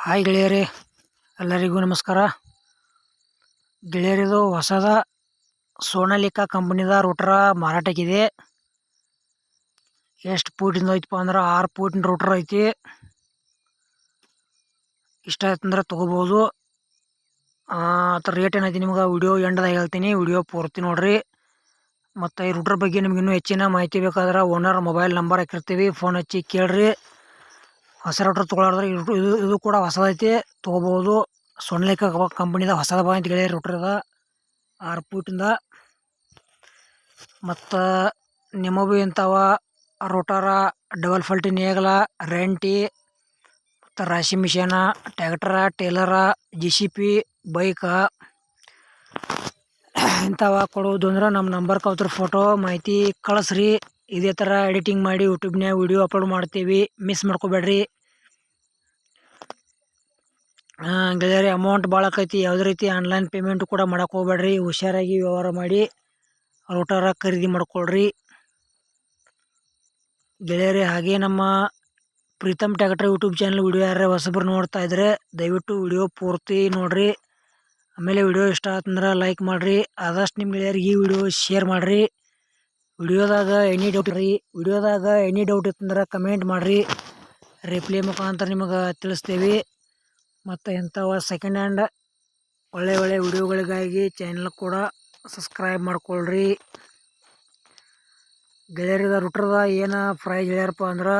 Hi ಗೆಳೆಯರೇ, ಎಲ್ಲರಿಗೂ ನಮಸ್ಕಾರ. ಗೆಳೆಯರಿದು ಹೊಸದ ಸೋನಾಲಿಕಾ ಕಂಪನಿದ ರೂಟರ ಮಾರಾಟಕ್ಕಿದೆ. ಎಷ್ಟು ಫೂಟಿಂದ ಐತಪ್ಪ ಅಂದ್ರೆ 6 ಫೂಟಿನ ರೂಟರ್ ಐತಿ. ಇಷ್ಟ ಆಯ್ತಂದ್ರೆ ತೊಗೋಬೋದು. ಅದ್ರ ರೇಟ್ ಏನೈತಿ ನಿಮ್ಗೆ ವಿಡಿಯೋ ಎಂಡ್ದಾಗ ಹೇಳ್ತೀನಿ. ವಿಡಿಯೋ ಪೂರ್ತಿ ನೋಡ್ರಿ. ಮತ್ತು ಈ ರೂಟರ್ ಬಗ್ಗೆ ನಿಮ್ಗೆ ಇನ್ನೂ ಹೆಚ್ಚಿನ ಮಾಹಿತಿ ಬೇಕಾದ್ರೆ ಓನರ್ ಮೊಬೈಲ್ ನಂಬರ್ ಹಾಕಿರ್ತೀವಿ, ಫೋನ್ ಹಚ್ಚಿ ಕೇಳ್ರಿ. ಹೊಸ ರೂಟರ್ ತೊಗೊಳಾರ್ದ್ರೆ ಇದು ಕೂಡ ಹೊಸದೈತಿ, ತೊಗೋಬೋದು. ಸೋನಾಲಿಕಾ ಕಂಪನಿದ ಹೊಸದ ಬಂದೈತಿ ಗೆಳೆಯರಿ ರೂಟರ್ ಅದ 6 ಫೂಟಿಂದ. ಮತ್ತು ನಿಮಗೂ ಇಂಥವ ರೋಟರ, ಡಬಲ್ ಫಲ್ಟಿ ನೇಗಲ, ರೆಂಟಿ, ಮತ್ತು ರಾಶಿ ಮಿಷನ, ಟ್ಯಾಕ್ಟರ, ಟೇಲರ, JCB, ಬೈಕ ಇಂಥವ ಕೊಡೋದು ಅಂದ್ರೆ ನಮ್ಮ ನಂಬರ್ ಕಲ್ತ್ರ ಫೋಟೋ ಮಾಹಿತಿ ಕಳಿಸ್ರಿ. ಇದೇ ಥರ ಎಡಿಟಿಂಗ್ ಮಾಡಿ ಯೂಟ್ಯೂಬ್ನಾಗ ವಿಡಿಯೋ ಅಪ್ಲೋಡ್ ಮಾಡ್ತೀವಿ, ಮಿಸ್ ಮಾಡ್ಕೋಬೇಡ್ರಿ. ಗೆಳೆಯರಿ, ಅಮೌಂಟ್ ಭಾಳ ಆಕೈತಿ. ಯಾವುದೇ ರೀತಿ ಆನ್ಲೈನ್ ಪೇಮೆಂಟ್ ಕೂಡ ಮಾಡೋಕೆ ಹೋಗ್ಬೇಡ್ರಿ. ಹುಷಾರಾಗಿ ವ್ಯವಹಾರ ಮಾಡಿ ರೂಟರ ಖರೀದಿ ಮಾಡ್ಕೊಳ್ರಿ ಗೆಳೆಯರಿ. ಹಾಗೆ ನಮ್ಮ Pritam tractor YouTube channel video ಯಾರು ಹೊಸಬ್ರು ನೋಡ್ತಾ ಇದ್ರೆ ದಯವಿಟ್ಟು ವಿಡಿಯೋ ಪೂರ್ತಿ ನೋಡ್ರಿ. ಆಮೇಲೆ ವಿಡಿಯೋ ಇಷ್ಟ ಆತಂದ್ರೆ ಲೈಕ್ ಮಾಡಿರಿ. ಆದಷ್ಟು ನಿಮ್ಮ ಗೆಳೆಯರಿಗೆ ಈ ವಿಡಿಯೋ ಶೇರ್ ಮಾಡಿರಿ. ವಿಡಿಯೋದಾಗ ಎನಿ ಡೌಟ್ ಇತ್ತಂದ್ರೆ ಕಮೆಂಟ್ ಮಾಡಿರಿ, ರಿಪ್ಲೈ ಮುಖಾಂತರ ನಿಮಗೆ ತಿಳಿಸ್ತೇವೆ. ಮತ್ತು ಇಂಥವ ಸೆಕೆಂಡ್ ಹ್ಯಾಂಡ್ ಒಳ್ಳೆ ವಿಡಿಯೋಗಳಿಗಾಗಿ ಚಾನಲ್ ಕೂಡ ಸಬ್ಸ್ಕ್ರೈಬ್ ಮಾಡ್ಕೊಳ್ರಿ ಗೆಳೆಯರಿದ ರೂಟರ್ದ ಏನು ಪ್ರೈಸ್ ಹೇಳ್ಯಾರಪ್ಪ ಅಂದ್ರೆ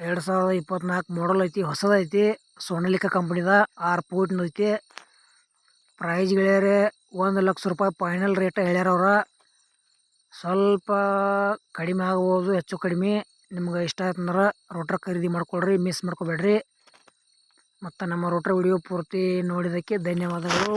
2024 ಮಾಡಲ್ ಐತಿ, ಹೊಸದೈತಿ. ಸೋನಾಲಿಕಾ ಕಂಪನಿದ 6 ಫೂಟಿಂದ ಐತಿ. ಪ್ರೈಸ್ ಗೆಳೆಯರೆ 1 ಲಕ್ಷ ರೂಪಾಯಿ ಫೈನಲ್ ರೇಟ್ ಹೇಳ್ಯಾರ ಅವ್ರ. ಸ್ವಲ್ಪ ಕಡಿಮೆ ಆಗ್ಬೋದು, ಹೆಚ್ಚು ಕಡಿಮೆ. ನಿಮ್ಗೆ ಇಷ್ಟ ಆಯ್ತಂದ್ರೆ ರೂಟರ್ ಖರೀದಿ ಮಾಡ್ಕೊಳ್ರಿ, ಮಿಸ್ ಮಾಡ್ಕೋಬೇಡ್ರಿ. ಮತ್ತು ನಮ್ಮ ರೂಟರ್ ವಿಡಿಯೋ ಪೂರ್ತಿ ನೋಡಿದ್ದಕ್ಕೆ ಧನ್ಯವಾದಗಳು.